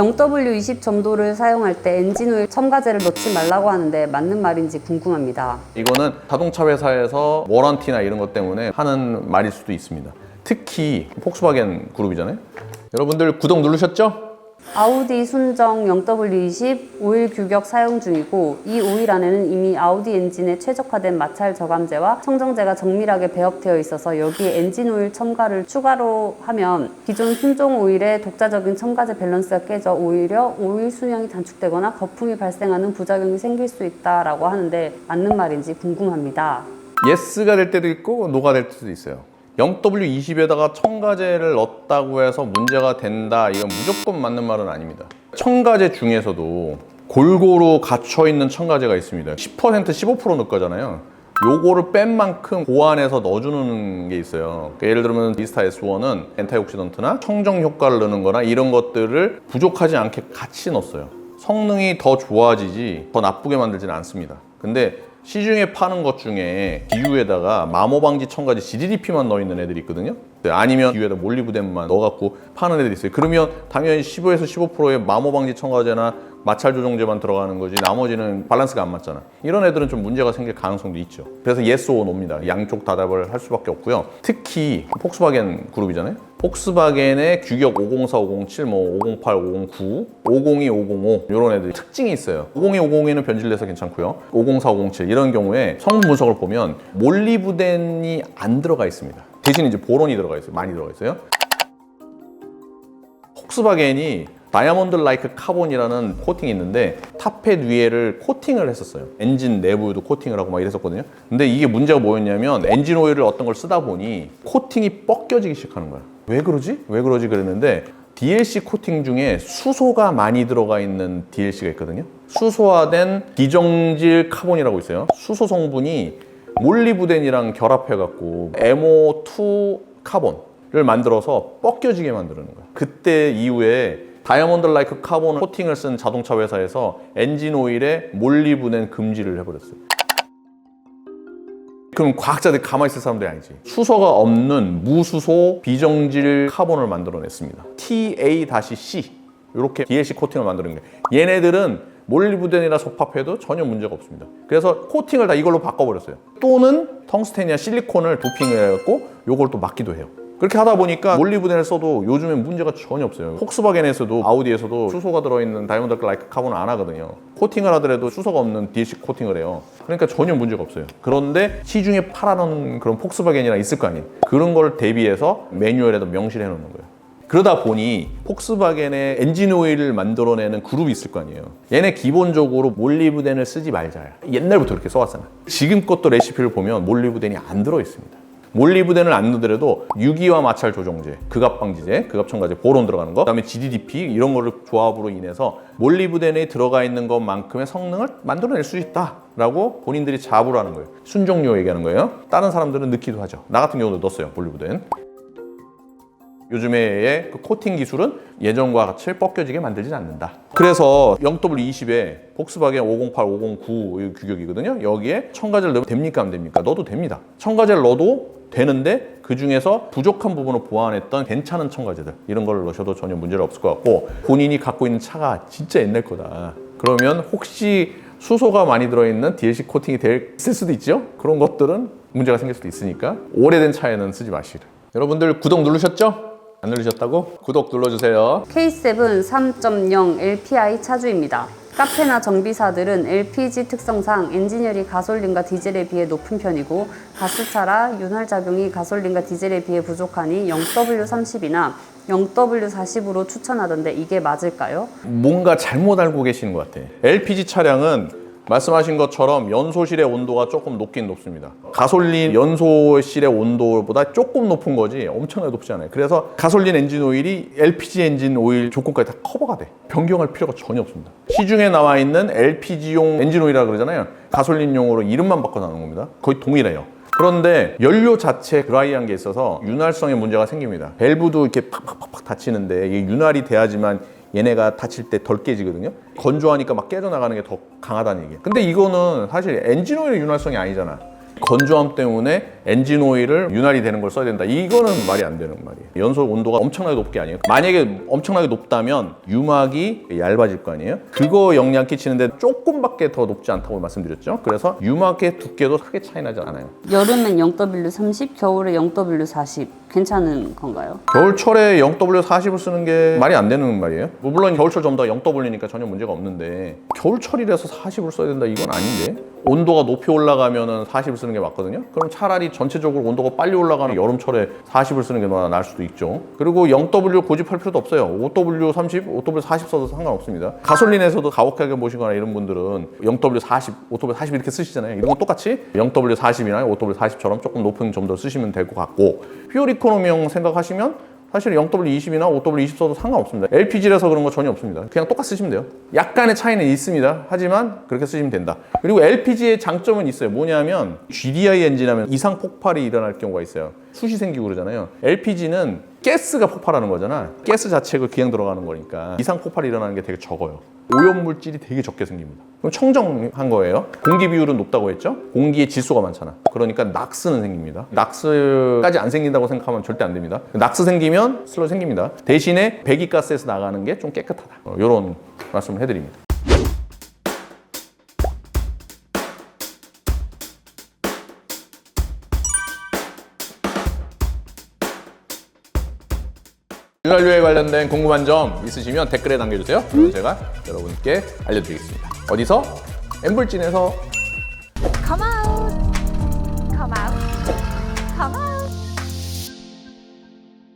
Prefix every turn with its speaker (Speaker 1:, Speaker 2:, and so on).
Speaker 1: 0W20 점도를 사용할 때 엔진오일 첨가제를 넣지 말라고 하는데 맞는 말인지 궁금합니다.
Speaker 2: 이거는 자동차 회사에서 워런티나 이런 것 때문에 하는 말일 수도 있습니다. 특히 폭스바겐 그룹이잖아요. 여러분들 구독 누르셨죠?
Speaker 1: 아우디 순정 0W20 오일 규격 사용 중이고, 이 오일 안에는 이미 아우디 엔진에 최적화된 마찰 저감제와 청정제가 정밀하게 배합되어 있어서 여기에 엔진 오일 첨가를 추가로 하면 기존 순정 오일의 독자적인 첨가제 밸런스가 깨져 오히려 오일 수량이 단축되거나 거품이 발생하는 부작용이 생길 수 있다라고 하는데 맞는 말인지 궁금합니다.
Speaker 2: 예스가 될 때도 있고 노가 될 때도 있어요. 0W20에다가 첨가제를 넣었다고 해서 문제가 된다, 이건 무조건 맞는 말은 아닙니다. 첨가제 중에서도 골고루 갇혀있는 첨가제가 있습니다. 10%, 15% 넣을 거잖아요. 요거를 뺀 만큼 고안해서 넣어주는 게 있어요. 예를 들면 비스타 S1은 엔타이옥시던트나 청정 효과를 넣는 거나 이런 것들을 부족하지 않게 같이 넣었어요. 성능이 더 좋아지지 더 나쁘게 만들지는 않습니다. 근데 시중에 파는 것 중에 디유에다가 마모방지 첨가제 GDDP만 넣어있는 애들이 있거든요. 아니면 디유에다 몰리브덴만 넣어갖고 파는 애들이 있어요. 그러면 당연히 15에서 15%의 마모방지 첨가제나 마찰 조정제만 들어가는 거지 나머지는 밸런스가 안 맞잖아. 이런 애들은 좀 문제가 생길 가능성도 있죠. 그래서 yes or no입니다. 양쪽 다답을 할 수밖에 없고요. 특히 폭스바겐 그룹이잖아요. 폭스바겐의 규격 504, 507, 508, 509, 502, 505 이런 애들이 특징이 있어요. 502, 502는 변질돼서 괜찮고요. 504, 507 이런 경우에 성분 분석을 보면 몰리브덴이 안 들어가 있습니다. 대신 이제 보론이 들어가 있어요. 많이 들어가 있어요. 폭스바겐이 다이아몬드 라이크 카본이라는 코팅이 있는데 탑팻 위에를 코팅을 했었어요. 엔진 내부에도 코팅을 하고 막 이랬었거든요. 근데 이게 문제가 뭐였냐면 엔진 오일을 어떤 걸 쓰다 보니 코팅이 벗겨지기 시작하는 거야. 왜 그러지? 왜 그러지? 그랬는데 DLC 코팅 중에 수소가 많이 들어가 있는 DLC가 있거든요. 수소화된 비정질 카본이라고 있어요. 수소 성분이 몰리브덴이랑 결합해갖고 MO2 카본을 만들어서 벗겨지게 만드는 거야. 그때 이후에 다이아몬드 라이크 카본 코팅을 쓴 자동차 회사에서 엔진 오일에 몰리브덴 금지를 해버렸어요. 그럼 과학자들이 가만히 있을 사람들이 아니지. 수소가 없는 무수소 비정질 카본을 만들어냈습니다. TA-C 이렇게 DLC 코팅을 만드는 거예요. 얘네들은 몰리브덴이나 접합해도 전혀 문제가 없습니다. 그래서 코팅을 다 이걸로 바꿔버렸어요. 또는 텅스텐이나 실리콘을 도핑해갖고 요걸 또 막기도 해요. 그렇게 하다 보니까 몰리브덴을 써도 요즘엔 문제가 전혀 없어요. 폭스바겐에서도 아우디에서도 수소가 들어있는 다이아몬드 라이크 카본을 안 하거든요. 코팅을 하더라도 수소가 없는 DLC 코팅을 해요. 그러니까 전혀 문제가 없어요. 그런데 시중에 팔아놓은 그런 폭스바겐이랑 있을 거 아니에요. 그런 걸 대비해서 매뉴얼에도 명시를 해놓는 거예요. 그러다 보니 폭스바겐의 엔진 오일을 만들어내는 그룹이 있을 거 아니에요. 얘네 기본적으로 몰리브덴을 쓰지 말자. 옛날부터 그렇게 써왔잖아. 지금 것도 레시피를 보면 몰리브덴이 안 들어있습니다. 몰리브덴을 안 넣더라도 유기화 마찰 조정제, 극압 방지제, 극압 첨가제, 보론 들어가는 거, 그다음에 GDDP 이런 거를 조합으로 인해서 몰리브덴에 들어가 있는 것만큼의 성능을 만들어낼 수 있다라고 본인들이 자부를 하는 거예요. 순정료 얘기하는 거예요. 다른 사람들은 넣기도 하죠. 나 같은 경우도 넣었어요, 몰리브덴. 요즘의 그 코팅 기술은 예전과 같이 벗겨지게 만들진 않는다. 그래서 0W20에 폭스바겐 508, 509 규격이거든요. 여기에 첨가제를 넣으면 됩니까? 안 됩니까? 넣어도 됩니다. 첨가제를 넣어도 되는데 그 중에서 부족한 부분을 보완했던 괜찮은 첨가제들 이런 걸 넣으셔도 전혀 문제가 없을 것 같고, 본인이 갖고 있는 차가 진짜 옛날 거다. 그러면 혹시 수소가 많이 들어있는 DLC 코팅이 있을 수도 있죠? 그런 것들은 문제가 생길 수도 있으니까 오래된 차에는 쓰지 마시라. 여러분들 구독 누르셨죠? 안 누르셨다고? 구독 눌러주세요.
Speaker 1: K7 3.0 LPI 차주입니다. 카페나 정비사들은 LPG 특성상 엔진열이 가솔린과 디젤에 비해 높은 편이고 가스차라 윤활작용이 가솔린과 디젤에 비해 부족하니 0W30이나 0W40으로 추천하던데 이게 맞을까요?
Speaker 2: 뭔가 잘못 알고 계시는 것 같아. LPG 차량은 말씀하신 것처럼 연소실의 온도가 조금 높긴 높습니다. 가솔린 연소실의 온도보다 조금 높은 거지 엄청나게 높지 않아요. 그래서 가솔린 엔진 오일이 LPG 엔진 오일 조건까지 다 커버가 돼. 변경할 필요가 전혀 없습니다. 시중에 나와 있는 LPG용 엔진 오일이라고 그러잖아요. 가솔린용으로 이름만 바꿔 나오는 겁니다. 거의 동일해요. 그런데 연료 자체에 드라이한 게 있어서 윤활성에 문제가 생깁니다. 밸브도 이렇게 팍팍팍 닫히는데 이게 윤활이 돼야지만 얘네가 닫힐 때 덜 깨지거든요. 건조하니까 막 깨져나가는 게 더 강하다는 얘기예요. 근데 이거는 사실 엔진 오일의 윤활성이 아니잖아. 건조함 때문에 엔진 오일을 윤활이 되는 걸 써야 된다. 이거는 말이 안 되는 말이에요. 연소 온도가 엄청나게 높게 아니에요. 만약에 엄청나게 높다면 유막이 얇아질 거 아니에요. 그거 영향 끼치는데 조금밖에 더 높지 않다고 말씀드렸죠. 그래서 유막의 두께도 크게 차이 나지 않아요.
Speaker 1: 여름엔 0W30, 겨울에 0W40 괜찮은 건가요?
Speaker 2: 겨울철에 0W40을 쓰는 게 말이 안 되는 말이에요. 뭐 물론 겨울철 전부 다 0W니까 전혀 문제가 없는데 겨울철이라서 40을 써야 된다 이건 아닌데. 온도가 높이 올라가면 40을 쓰는 게 맞거든요. 그럼 차라리 전체적으로 온도가 빨리 올라가는 여름철에 40을 쓰는 게 나을 수도 있죠. 그리고 0W 고집할 필요도 없어요. 5W30, 5W40 써도 상관없습니다. 가솔린에서도 가혹하게 보시거나 이런 분들은 0W40, 5W40 이렇게 쓰시잖아요. 이런 건 똑같이 0W40이나 5W40처럼 조금 높은 점도 쓰시면 될 것 같고, 퓨얼 이코노미형 생각하시면 사실 0W20이나 5W20 써도 상관없습니다. LPG라서 그런 거 전혀 없습니다. 그냥 똑같이 쓰시면 돼요. 약간의 차이는 있습니다. 하지만 그렇게 쓰시면 된다. 그리고 LPG의 장점은 있어요. 뭐냐면 GDI 엔진하면 이상 폭발이 일어날 경우가 있어요. 숯이 생기고 그러잖아요. LPG는 가스가 폭발하는 거잖아. 가스 자체가 그냥 들어가는 거니까 이상 폭발이 일어나는 게 되게 적어요. 오염물질이 되게 적게 생깁니다. 그럼 청정한 거예요. 공기 비율은 높다고 했죠? 공기에 질소가 많잖아. 그러니까 낙스는 생깁니다. 낙스까지 안 생긴다고 생각하면 절대 안 됩니다. 낙스 생기면 슬로 생깁니다. 대신에 배기가스에서 나가는 게 좀 깨끗하다. 이런 말씀을 해드립니다. 윤활유에 관련된 궁금한 점 있으시면 댓글에 남겨주세요. 그럼 제가 여러분께 알려드리겠습니다. 어디서? 엠블진에서.
Speaker 3: Come on!